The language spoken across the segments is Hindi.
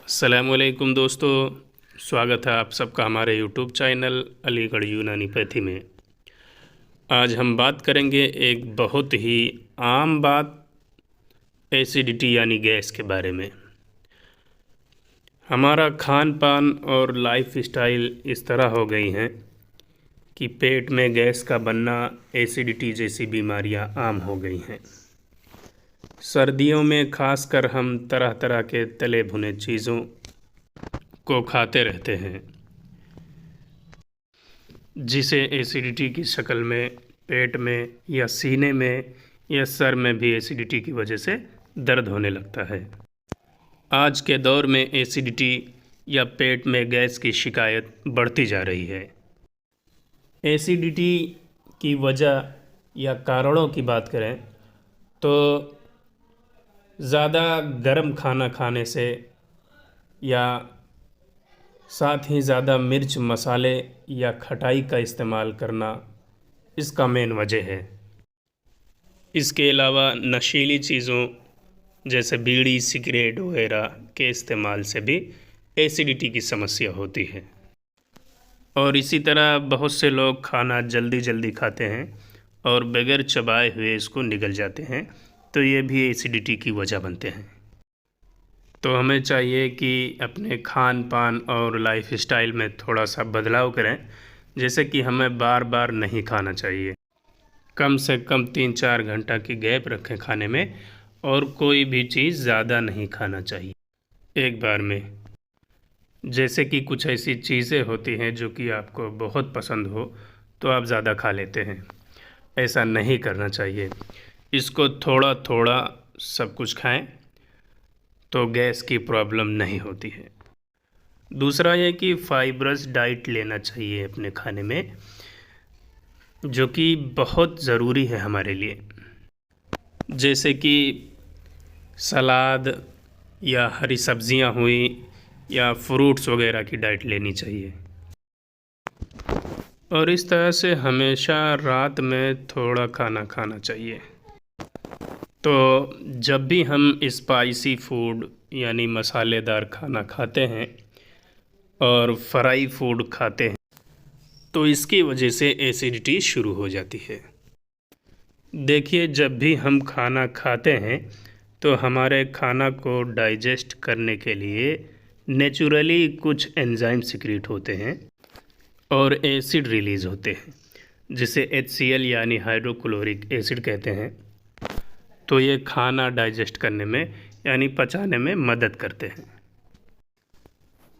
अस्सलामुअलैकुम दोस्तों, स्वागत है आप सबका हमारे यूट्यूब चैनल अलीगढ़ यूनानी पैथी में। आज हम बात करेंगे एक बहुत ही आम बात, एसिडिटी यानी गैस के बारे में। हमारा खान पान और लाइफ स्टाइल इस तरह हो गई हैं कि पेट में गैस का बनना, एसिडिटी जैसी बीमारियां आम हो गई हैं। सर्दियों में खासकर हम तरह तरह के तले भुने चीज़ों को खाते रहते हैं, जिसे एसिडिटी की शक्ल में पेट में या सीने में या सर में भी एसिडिटी की वजह से दर्द होने लगता है। आज के दौर में एसिडिटी या पेट में गैस की शिकायत बढ़ती जा रही है। एसिडिटी की वजह या कारणों की बात करें तो ज़्यादा गर्म खाना खाने से या साथ ही ज़्यादा मिर्च मसाले या खटाई का इस्तेमाल करना इसका मेन वजह है। इसके अलावा नशीली चीज़ों जैसे बीड़ी सिगरेट वगैरह के इस्तेमाल से भी एसिडिटी की समस्या होती है। और इसी तरह बहुत से लोग खाना जल्दी जल्दी खाते हैं और बगैर चबाए हुए इसको निगल जाते हैं, तो ये भी एसिडिटी की वजह बनते हैं। तो हमें चाहिए कि अपने खान पान और लाइफ स्टाइल में थोड़ा सा बदलाव करें, जैसे कि हमें बार बार नहीं खाना चाहिए। कम से कम 3-4 घंटा की गैप रखें खाने में, और कोई भी चीज़ ज़्यादा नहीं खाना चाहिए एक बार में। जैसे कि कुछ ऐसी चीज़ें होती हैं जो कि आपको बहुत पसंद हो तो आप ज़्यादा खा लेते हैं, ऐसा नहीं करना चाहिए। इसको थोड़ा थोड़ा सब कुछ खाएं तो गैस की प्रॉब्लम नहीं होती है। दूसरा ये कि फाइबरस डाइट लेना चाहिए अपने खाने में, जो कि बहुत ज़रूरी है हमारे लिए। जैसे कि सलाद या हरी सब्जियां हुई या फ्रूट्स वगैरह की डाइट लेनी चाहिए। और इस तरह से हमेशा रात में थोड़ा खाना खाना चाहिए। तो जब भी हम स्पाइसी फूड यानी मसालेदार खाना खाते हैं और फ्राई फूड खाते हैं, तो इसकी वजह से एसिडिटी शुरू हो जाती है। देखिए, जब भी हम खाना खाते हैं तो हमारे खाना को डाइजेस्ट करने के लिए नेचुरली कुछ एंजाइम सिक्रीट होते हैं और एसिड रिलीज़ होते हैं, जिसे HCl यानी हाइड्रोक्लोरिक एसिड कहते हैं। तो ये खाना डाइजेस्ट करने में यानी पचाने में मदद करते हैं।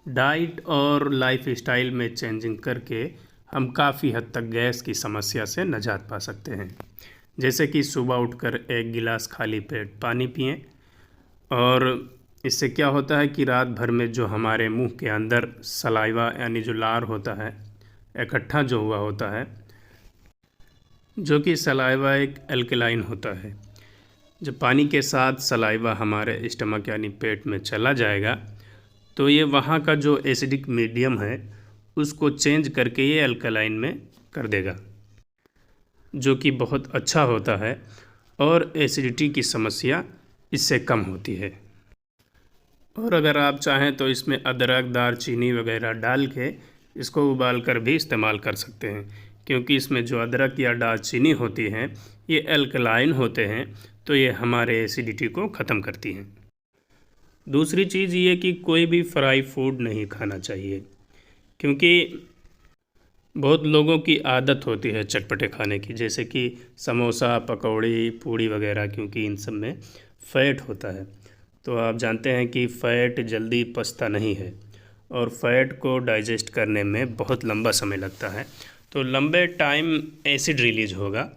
डाइट और लाइफ स्टाइल में चेंजिंग करके हम काफ़ी हद तक गैस की समस्या से निजात पा सकते हैं। जैसे कि सुबह उठकर 1 गिलास खाली पेट पानी पिएं, और इससे क्या होता है कि रात भर में जो हमारे मुंह के अंदर सलाइवा यानी जो लार होता है, इकट्ठा जो हुआ होता है, जो कि सलाइवा एक एल्कलाइन होता है। जब पानी के साथ सलाइवा हमारे स्टमक यानी पेट में चला जाएगा तो ये वहाँ का जो एसिडिक मीडियम है उसको चेंज करके ये अल्कलाइन में कर देगा, जो कि बहुत अच्छा होता है और एसिडिटी की समस्या इससे कम होती है। और अगर आप चाहें तो इसमें अदरक दालचीनी वगैरह डाल के इसको उबाल कर भी इस्तेमाल कर सकते हैं, क्योंकि इसमें जो अदरक या दालचीनी होती हैं ये अल्कलाइन होते हैं, तो ये हमारे एसिडिटी को ख़त्म करती हैं। दूसरी चीज़ ये कि कोई भी फ्राई फूड नहीं खाना चाहिए, क्योंकि बहुत लोगों की आदत होती है चटपटे खाने की, जैसे कि समोसा पकौड़ी पूड़ी वगैरह, क्योंकि इन सब में फ़ैट होता है। तो आप जानते हैं कि फ़ैट जल्दी पचता नहीं है और फ़ैट को डाइजेस्ट करने में बहुत लंबा समय लगता है। तो लंबे टाइम एसिड रिलीज़ होगा,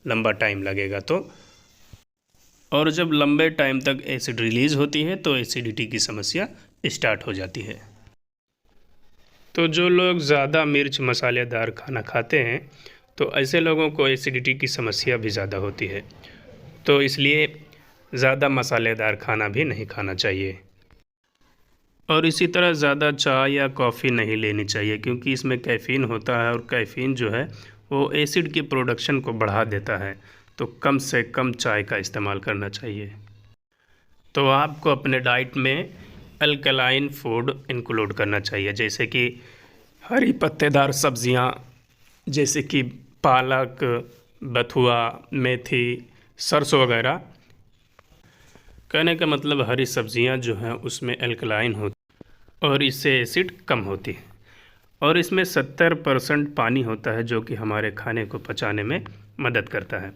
लंबा टाइम लगेगा। तो और जब लंबे टाइम तक एसिड रिलीज़ होती है तो एसिडिटी की समस्या स्टार्ट हो जाती है। तो जो लोग ज़्यादा मिर्च मसालेदार खाना खाते हैं तो ऐसे लोगों को एसिडिटी की समस्या भी ज़्यादा होती है। तो इसलिए ज़्यादा मसालेदार खाना भी नहीं खाना चाहिए। और इसी तरह ज़्यादा चाय या कॉफ़ी नहीं लेनी चाहिए, क्योंकि इसमें कैफ़ीन होता है और कैफ़ीन जो है वो एसिड की प्रोडक्शन को बढ़ा देता है। तो कम से कम चाय का इस्तेमाल करना चाहिए। तो आपको अपने डाइट में अल्कलाइन फूड इंक्लूड करना चाहिए, जैसे कि हरी पत्तेदार सब्जियां, जैसे कि पालक, बथुआ, मेथी, सरसों वगैरह। कहने का मतलब हरी सब्जियां जो हैं उसमें अल्कलाइन होती और इससे एसिड कम होती है, और इसमें 70% पानी होता है जो कि हमारे खाने को पचाने में मदद करता है।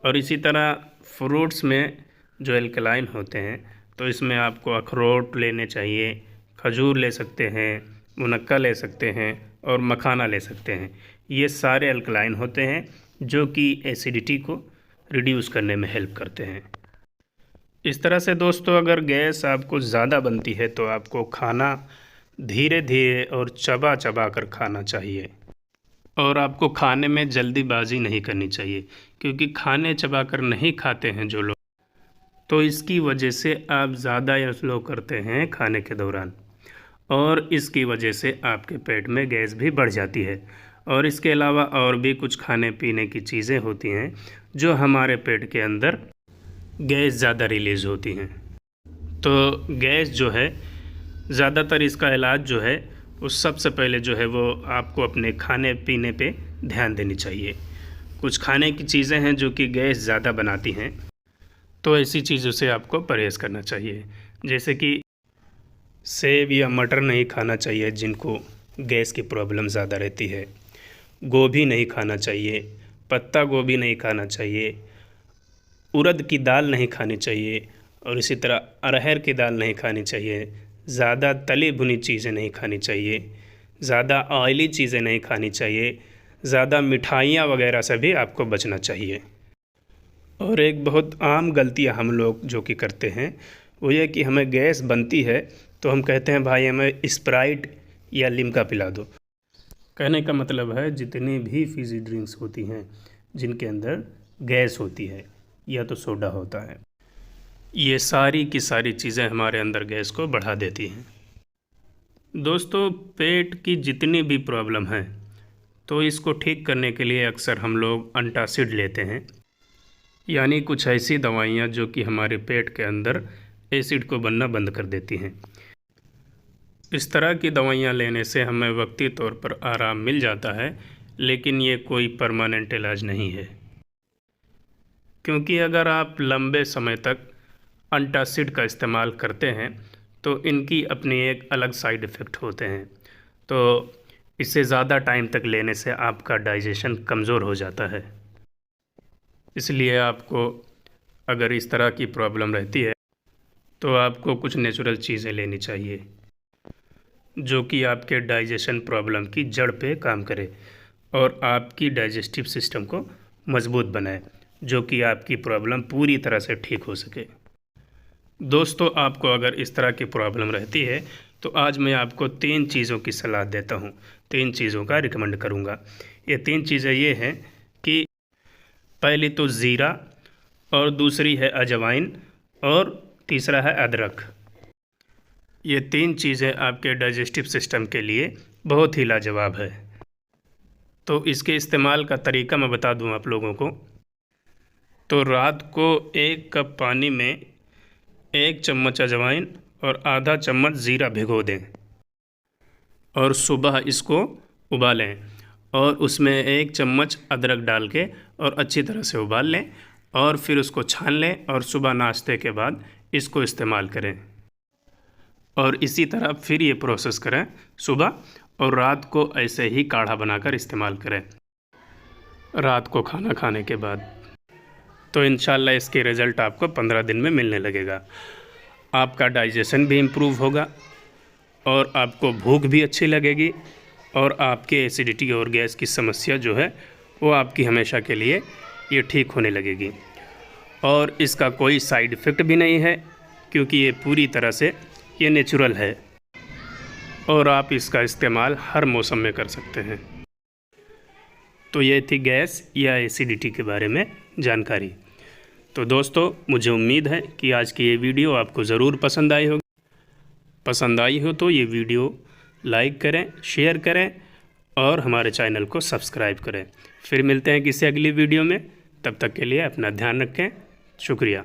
और इसी तरह फ्रूट्स में जो अल्कलाइन होते हैं तो इसमें आपको अखरोट लेने चाहिए, खजूर ले सकते हैं, मुनक्का ले सकते हैं और मखाना ले सकते हैं। ये सारे अल्कलाइन होते हैं जो कि एसिडिटी को रिड्यूस करने में हेल्प करते हैं। इस तरह से दोस्तों, अगर गैस आपको ज़्यादा बनती है तो आपको खाना धीरे धीरे और चबा चबा कर खाना चाहिए, और आपको खाने में जल्दीबाजी नहीं करनी चाहिए, क्योंकि खाने चबा कर नहीं खाते हैं जो लोग, तो इसकी वजह से आप ज़्यादा स्लो करते हैं खाने के दौरान, और इसकी वजह से आपके पेट में गैस भी बढ़ जाती है। और इसके अलावा और भी कुछ खाने पीने की चीज़ें होती हैं जो हमारे पेट के अंदर गैस ज़्यादा रिलीज़ होती हैं। तो गैस जो है, ज़्यादातर इसका इलाज जो है उस सबसे पहले जो है वो आपको अपने खाने पीने पे ध्यान देनी चाहिए। कुछ खाने की चीज़ें हैं जो कि गैस ज़्यादा बनाती हैं, तो ऐसी चीज़ों से आपको परहेज़ करना चाहिए, जैसे कि सेब या मटर नहीं खाना चाहिए जिनको गैस की प्रॉब्लम ज़्यादा रहती है, गोभी नहीं खाना चाहिए, पत्ता गोभी नहीं खाना चाहिए, उड़द की दाल नहीं खानी चाहिए, और इसी तरह अरहर की दाल नहीं खानी चाहिए, ज़्यादा तली भुनी चीज़ें नहीं खानी चाहिए, ज़्यादा ऑयली चीज़ें नहीं खानी चाहिए, ज़्यादा मिठाइयाँ वगैरह से भी आपको बचना चाहिए। और एक बहुत आम गलतियाँ हम लोग जो कि करते हैं वो ये कि हमें गैस बनती है तो हम कहते हैं भाई हमें स्प्राइट या लिम्का पिला दो। कहने का मतलब है जितनी भी फिज़ी ड्रिंक्स होती हैं जिनके अंदर गैस होती है या तो सोडा होता है, ये सारी की सारी चीज़ें हमारे अंदर गैस को बढ़ा देती हैं। दोस्तों, पेट की जितनी भी प्रॉब्लम है तो इसको ठीक करने के लिए अक्सर हम लोग एंटासिड लेते हैं, यानी कुछ ऐसी दवाइयाँ जो कि हमारे पेट के अंदर एसिड को बनना बंद कर देती हैं। इस तरह की दवाइयाँ लेने से हमें वक्ती तौर पर आराम मिल जाता है, लेकिन ये कोई परमानेंट इलाज नहीं है, क्योंकि अगर आप लंबे समय तक एंटासिड का इस्तेमाल करते हैं तो इनकी अपनी एक अलग साइड इफ़ेक्ट होते हैं। तो इसे ज़्यादा टाइम तक लेने से आपका डाइजेशन कमज़ोर हो जाता है। इसलिए आपको अगर इस तरह की प्रॉब्लम रहती है तो आपको कुछ नेचुरल चीज़ें लेनी चाहिए जो कि आपके डाइजेशन प्रॉब्लम की जड़ पे काम करे और आपकी डाइजेस्टिव सिस्टम को मज़बूत बनाए, जो कि आपकी प्रॉब्लम पूरी तरह से ठीक हो सके। दोस्तों, आपको अगर इस तरह की प्रॉब्लम रहती है तो आज मैं आपको 3 चीज़ों की सलाह देता हूँ, 3 चीज़ों का रिकमेंड करूँगा। ये 3 चीज़ें ये हैं कि पहली तो ज़ीरा, और दूसरी है अजवाइन, और तीसरा है अदरक। ये 3 चीज़ें आपके डाइजेस्टिव सिस्टम के लिए बहुत ही लाजवाब है। तो इसके इस्तेमाल का तरीका मैं बता दूं आप लोगों को। तो रात को 1 कप पानी में 1 चम्मच अजवाइन और आधा चम्मच ज़ीरा भिगो दें, और सुबह इसको उबालें, और उसमें 1 चम्मच अदरक डाल के और अच्छी तरह से उबाल लें, और फिर उसको छान लें, और सुबह नाश्ते के बाद इसको इस्तेमाल करें। और इसी तरह फिर ये प्रोसेस करें सुबह, और रात को ऐसे ही काढ़ा बनाकर इस्तेमाल करें रात को खाना खाने के बाद। तो इंशाल्लाह इसके रिज़ल्ट आपको 15 दिन में मिलने लगेगा। आपका डाइजेशन भी इम्प्रूव होगा, और आपको भूख भी अच्छी लगेगी, और आपके एसिडिटी और गैस की समस्या जो है वो आपकी हमेशा के लिए ये ठीक होने लगेगी। और इसका कोई साइड इफ़ेक्ट भी नहीं है, क्योंकि ये पूरी तरह से ये नेचुरल है, और आप इसका इस्तेमाल हर मौसम में कर सकते हैं। तो ये थी गैस या एसिडिटी के बारे में जानकारी। तो दोस्तों, मुझे उम्मीद है कि आज की ये वीडियो आपको ज़रूर पसंद आई होगी। पसंद आई हो तो ये वीडियो लाइक करें, शेयर करें, और हमारे चैनल को सब्सक्राइब करें। फिर मिलते हैं किसी अगली वीडियो में। तब तक के लिए अपना ध्यान रखें। शुक्रिया।